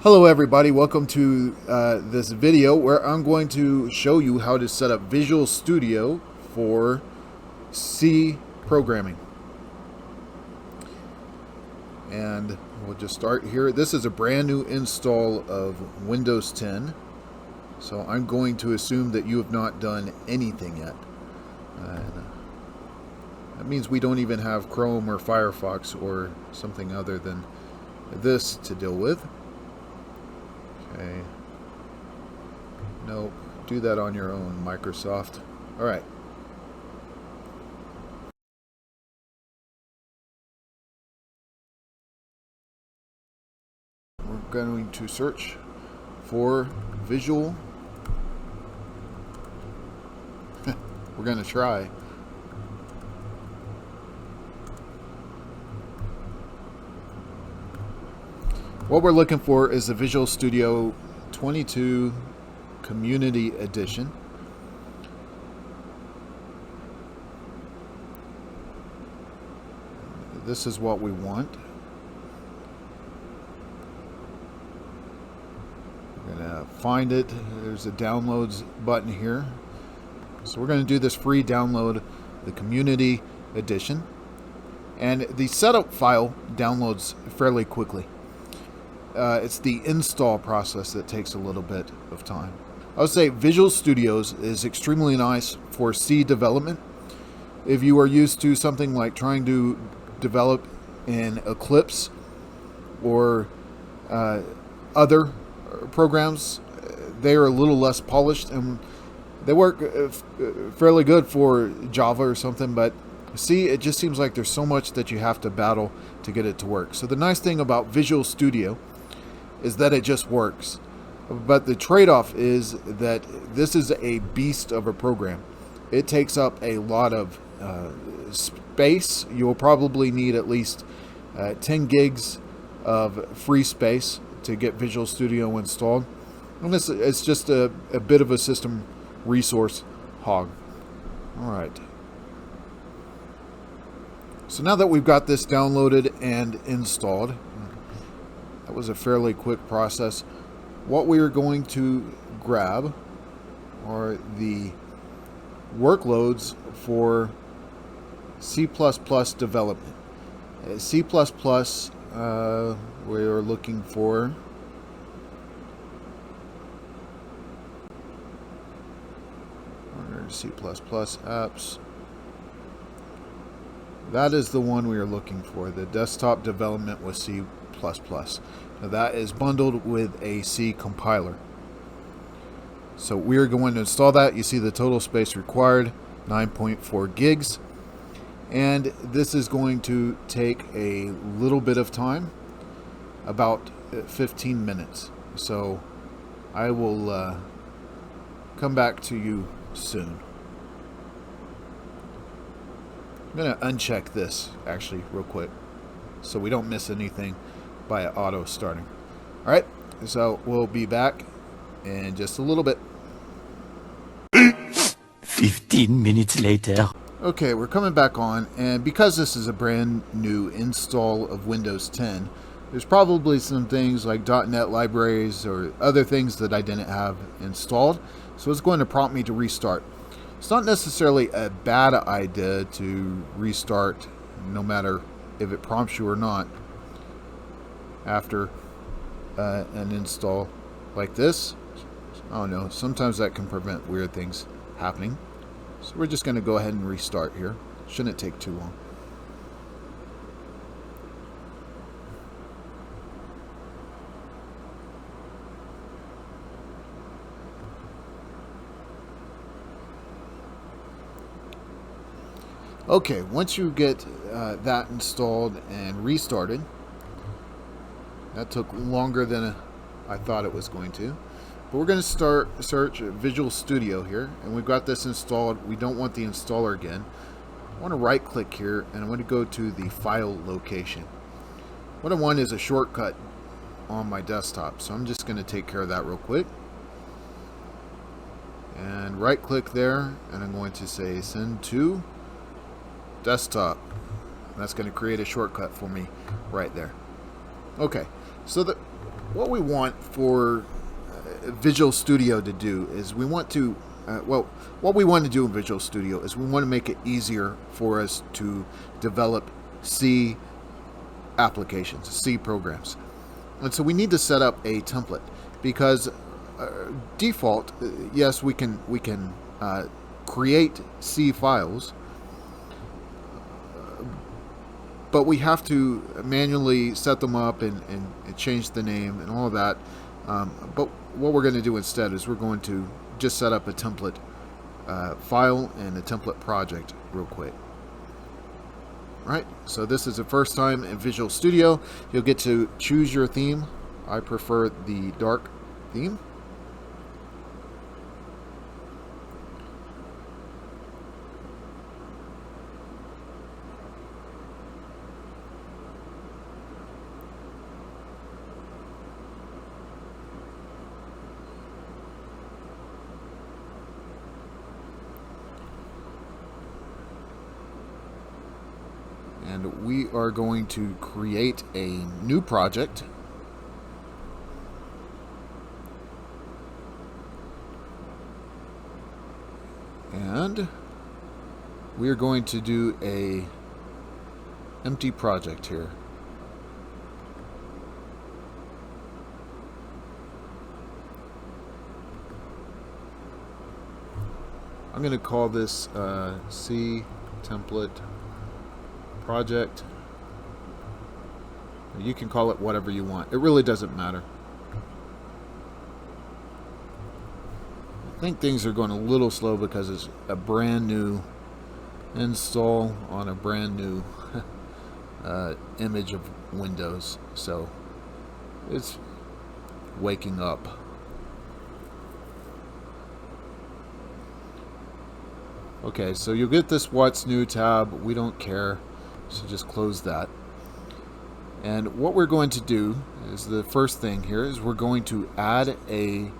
Hello everybody, welcome to this video where I'm going to show you how to set up Visual Studio for C programming. And we'll just start here. This is a brand new install of Windows 10. So I'm going to assume that you have not done anything yet. That means we don't even have Chrome or Firefox or something other than this to deal with. Okay. Nope. Do that on your own, Microsoft. Alright. We're going to search for Visual. We're going to try. What we're looking for is the Visual Studio 22 Community Edition. This is what we want. We're going to find it. There's a downloads button here. So we're going to do this free download, the Community Edition. And the setup file downloads fairly quickly. It's the install process that takes a little bit of time. I would say Visual Studios is extremely nice for C development. If you are used to something like trying to develop in Eclipse or other programs, they are a little less polished and they work fairly good for Java or something, but C, it just seems like there's so much that you have to battle to get it to work. So the nice thing about Visual Studio is that it just works. But the trade-off is that this is a beast of a program. It takes up a lot of space. You'll probably need at least 10 gigs of free space to get Visual Studio installed. And it's just a bit of a system resource hog. Alright. So now that we've got this downloaded and installed, that was a fairly quick process. What we are going to grab are the workloads for C++ development. C++, we are looking for C++ apps. That is the one we are looking for, the desktop development with C++. Now that is bundled with a C compiler. So we are going to install that. You see the total space required, 9.4 gigs. And this is going to take a little bit of time, about 15 minutes. So I will come back to you soon. I'm going to uncheck this actually real quick so we don't miss anything by auto starting. Alright, so we'll be back in just a little bit. 15 minutes later. Okay, we're coming back on, and because this is a brand new install of Windows 10, there's probably some things like .NET libraries or other things that I didn't have installed, so it's going to prompt me to restart. It's not necessarily a bad idea to restart, no matter if it prompts you or not, after an install like this. I don't know, sometimes that can prevent weird things happening. So we're just going to go ahead and restart here. Shouldn't take too long. Okay, once you get that installed and restarted, that took longer than I thought it was going to. But we're going to search Visual Studio here, and we've got this installed. We don't want the installer again. I want to right click here, and I'm going to go to the file location. What I want is a shortcut on my desktop, so I'm just going to take care of that real quick. And right click there, and I'm going to say send to desktop. That's going to create a shortcut for me right there. Okay, so what we want for Visual Studio to do is we want to, what we want to do in Visual Studio is we want to make it easier for us to develop C applications, C programs. And so we need to set up a template because default, yes, we can create C files, but we have to manually set them up and change the name and all of that. But what we're going to do instead is we're going to just set up a template file and a template project real quick. Right, so this is the first time in Visual Studio. You'll get to choose your theme. I prefer the dark theme. And we are going to create a new project. And we are going to do a empty project here. I'm going to call this C template project. You can call it whatever you want. It really doesn't matter. I think things are going a little slow because it's a brand new install on a brand new image of Windows, so it's waking up. Okay, so you'll get this What's New tab. We don't care, so just close that. And what we're going to do is the first thing here is we're going to add a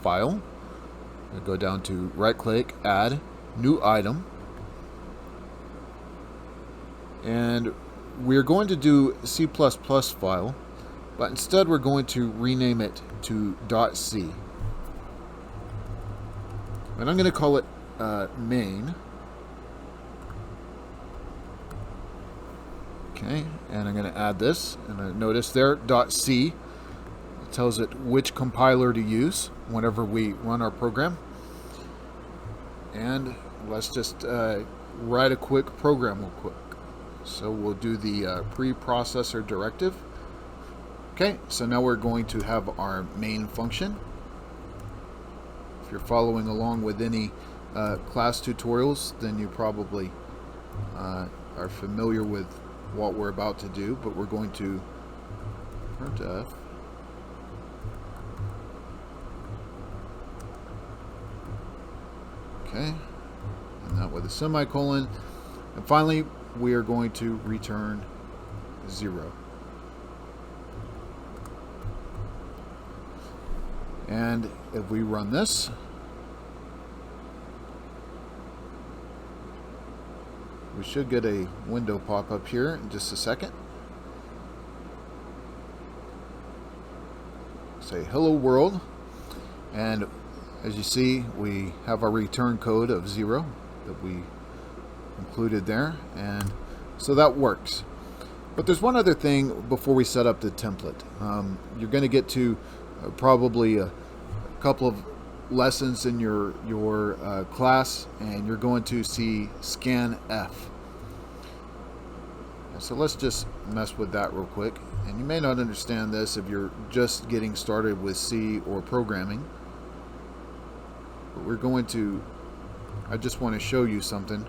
file. We'll go down to right click, add, new item. And we're going to do C++ file, but instead we're going to rename it to .c. And I'm going to call it main. Okay, and I'm going to add this, and notice there, .c. It tells it which compiler to use whenever we run our program. And let's just write a quick program real quick. So we'll do the preprocessor directive. Okay, so now we're going to have our main function. If you're following along with any class tutorials, then you probably are familiar with what we're about to do, but we're going to printf okay, and that with a semicolon, and finally we are going to return 0. And if we run this, we should get a window pop up here in just a second. Say hello world, and as you see, we have our return code of 0 that we included there, and so that works. But there's one other thing before we set up the template. You're going to get to probably a couple of lessons in your class, and you're going to see scanf. So let's just mess with that real quick. And you may not understand this if you're just getting started with C or programming, but we're going to, I just want to show you something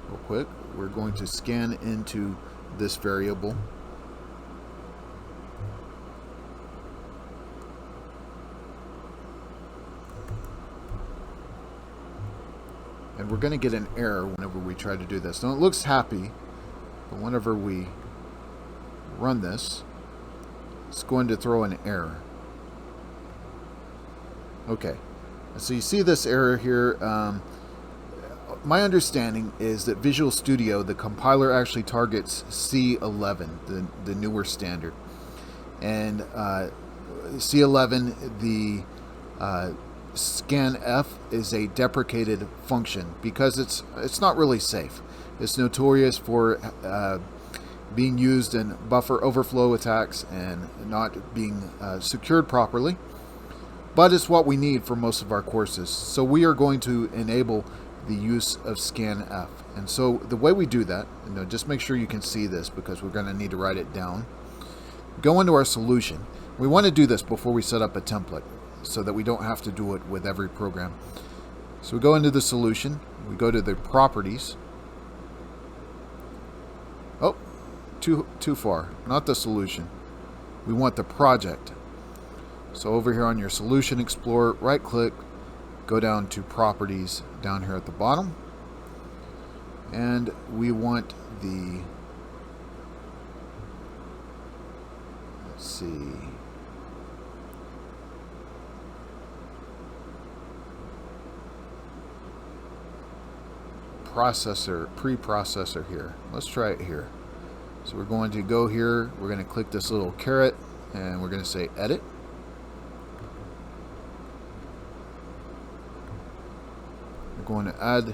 real quick. We're going to scan into this variable. And we're going to get an error whenever we try to do this. Now it looks happy, but whenever we run this, it's going to throw an error. Okay, so you see this error here. My understanding is that Visual Studio, the compiler actually targets C11, the newer standard. And C11, the scanf is a deprecated function because it's not really safe. It's notorious for being used in buffer overflow attacks and not being secured properly. But it's what we need for most of our courses. So we are going to enable the use of scanf. And so the way we do that, just make sure you can see this because we're going to need to write it down. Go into our solution. We want to do this before we set up a template so that we don't have to do it with every program. So we go into the solution. We go to the properties. Oh, too far. Not the solution. We want the project. So over here on your Solution Explorer, right click, go down to Properties down here at the bottom. And we want the, let's see, preprocessor here. Let's try it here. So we're going to go here, we're going to click this little caret, and we're going to say Edit. Going to add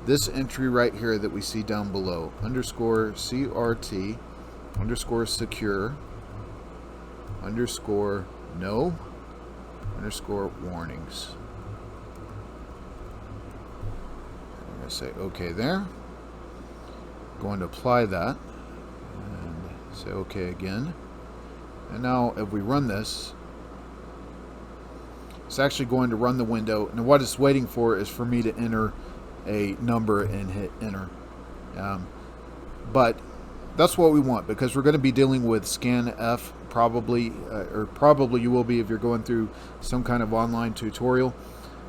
this entry right here that we see down below, underscore CRT underscore secure underscore no underscore warnings. I'm going to say OK there. Going to apply that and say OK again. And now if we run this, it's actually going to run the window, and what it's waiting for is for me to enter a number and hit enter. But that's what we want because we're going to be dealing with scanf probably, or probably you will be if you're going through some kind of online tutorial.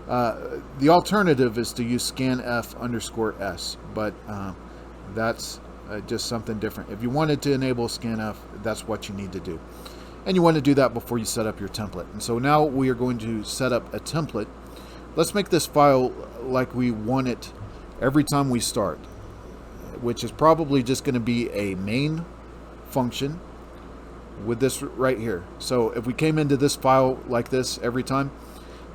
The alternative is to use scanf underscore s, but that's just something different. If you wanted to enable scanf, that's what you need to do. And you want to do that before you set up your template. And so now we are going to set up a template. Let's make this file like we want it every time we start, which is probably just going to be a main function with this right here. So if we came into this file like this every time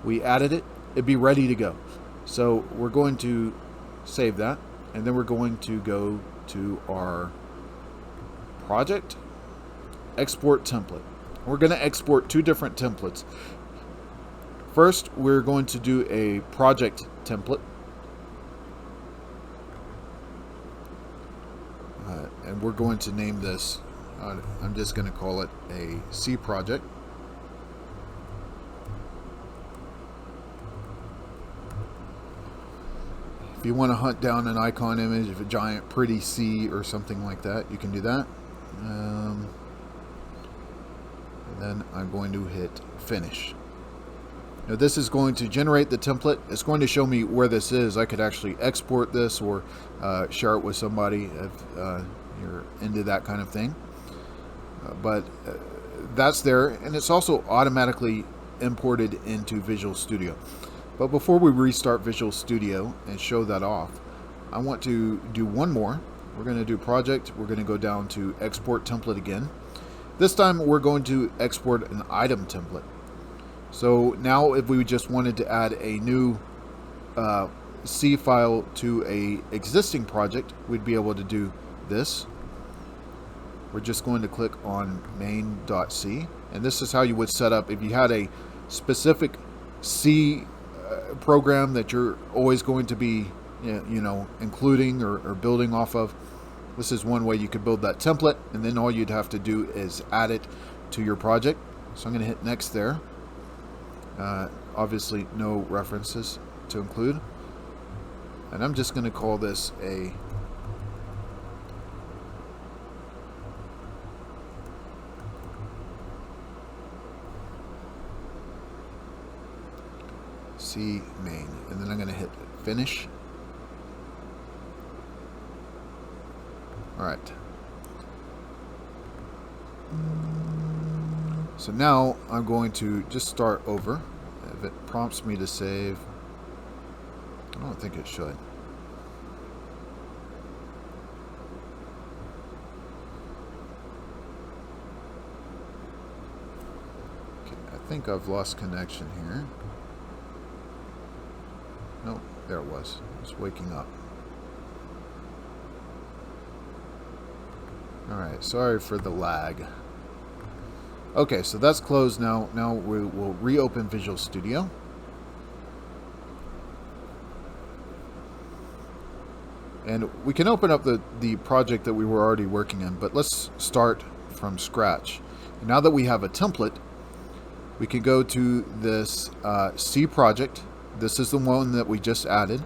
we added it, it'd be ready to go. So we're going to save that, and then we're going to go to our project, export template. We're going to export two different templates. First, we're going to do a project template. And we're going to name this, I'm just going to call it a C project. If you want to hunt down an icon image of a giant pretty C or something like that, you can do that. Then I'm going to hit finish. Now this is going to generate the template. It's going to show me where this is. I could actually export this or share it with somebody if you're into that kind of thing. But that's there, and it's also automatically imported into Visual Studio. But before we restart Visual Studio and show that off, I want to do one more. We're going to do project. We're going to go down to export template again. This time we're going to export an item template. So now if we just wanted to add a new C file to a existing project, we'd be able to do this. We're just going to click on main.c, and this is how you would set up if you had a specific C program that you're always going to be including or building off of. This is one way you could build that template, and then all you'd have to do is add it to your project. So I'm going to hit next there. Obviously no references to include, and I'm just going to call this a C main, and then I'm going to hit finish. Alright. So now I'm going to just start over. If it prompts me to save, I don't think it should. I think I've lost connection here. Nope, there it was. It's waking up. Alright, sorry for the lag. Okay, so that's closed now. Now we will reopen Visual Studio. And we can open up the project that we were already working in, but let's start from scratch. Now that we have a template, we can go to this C project. This is the one that we just added.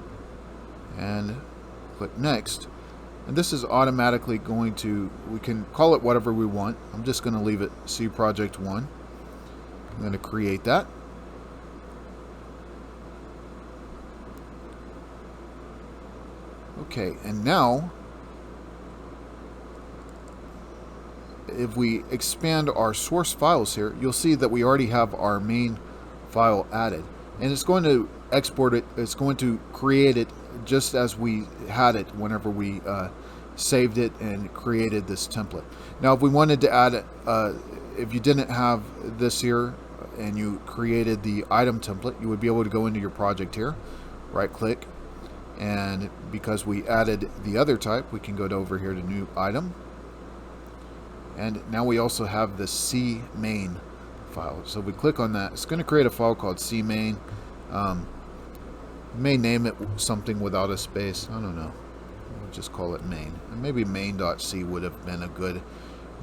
And click Next. And this is automatically going to, we can call it whatever we want. I'm just going to leave it C Project 1. I'm going to create that. Okay, and now, if we expand our source files here, you'll see that we already have our main file added. And it's going to export it, it's going to create it just as we had it whenever we saved it and created this template. Now if we wanted to add it, if you didn't have this here and you created the item template, you would be able to go into your project here, right click, and because we added the other type, we can go over here to new item, and now we also have the C main file. So if we click on that, it's going to create a file called C main. May name it something without a space. I don't know. We'll just call it main. And maybe main.c would have been a good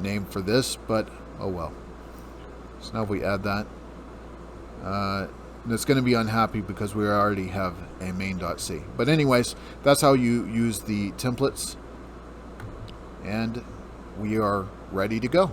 name for this, but oh well. So now if we add that, it's going to be unhappy because we already have a main.c. But anyways, that's how you use the templates, and we are ready to go.